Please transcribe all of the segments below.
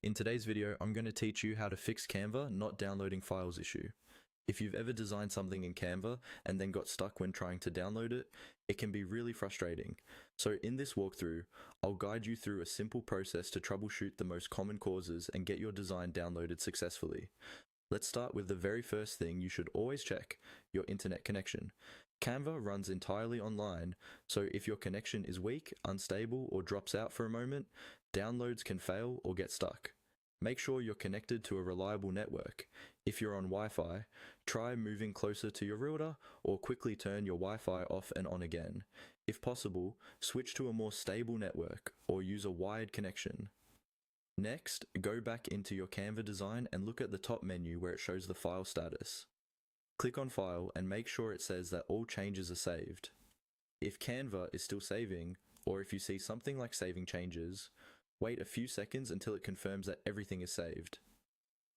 In today's video, I'm going to teach you how to fix Canva not downloading files issue. If you've ever designed something in Canva and then got stuck when trying to download it, it can be really frustrating. So in this walkthrough, I'll guide you through a simple process to troubleshoot the most common causes and get your design downloaded successfully. Let's start with the very first thing you should always check, your internet connection. Canva runs entirely online, so if your connection is weak, unstable, or drops out for a moment, downloads can fail or get stuck. Make sure you're connected to a reliable network. If you're on Wi-Fi, try moving closer to your router or quickly turn your Wi-Fi off and on again. If possible, switch to a more stable network or use a wired connection. Next, go back into your Canva design and look at the top menu where it shows the file status. Click on File and make sure it says that all changes are saved. If Canva is still saving, or if you see something like saving changes, wait a few seconds until it confirms that everything is saved.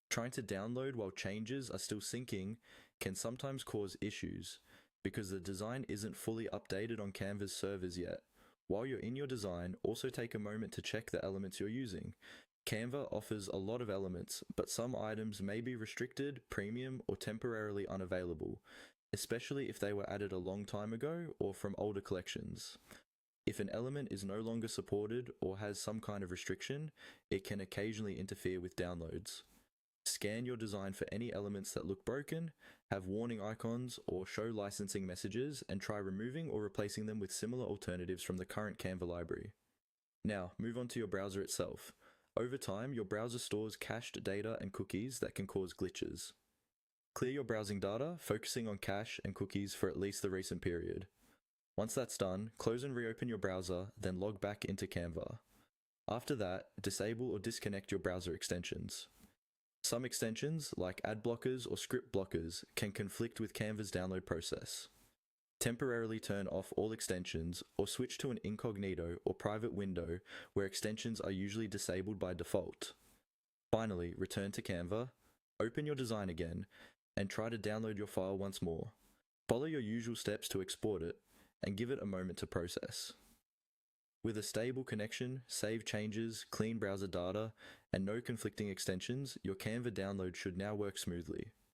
Trying to download while changes are still syncing can sometimes cause issues because the design isn't fully updated on Canva's servers yet. While you're in your design, also take a moment to check the elements you're using. Canva offers a lot of elements, but some items may be restricted, premium, or temporarily unavailable, especially if they were added a long time ago or from older collections. If an element is no longer supported or has some kind of restriction, it can occasionally interfere with downloads. Scan your design for any elements that look broken, have warning icons, or show licensing messages, and try removing or replacing them with similar alternatives from the current Canva library. Now, move on to your browser itself. Over time, your browser stores cached data and cookies that can cause glitches. Clear your browsing data, focusing on cache and cookies for at least the recent period. Once that's done, close and reopen your browser, then log back into Canva. After that, disable or disconnect your browser extensions. Some extensions, like ad blockers or script blockers, can conflict with Canva's download process. Temporarily turn off all extensions or switch to an incognito or private window where extensions are usually disabled by default. Finally, return to Canva, open your design again, and try to download your file once more. Follow your usual steps to export it, and give it a moment to process. With a stable connection, save changes, clean browser data, and no conflicting extensions, your Canva download should now work smoothly.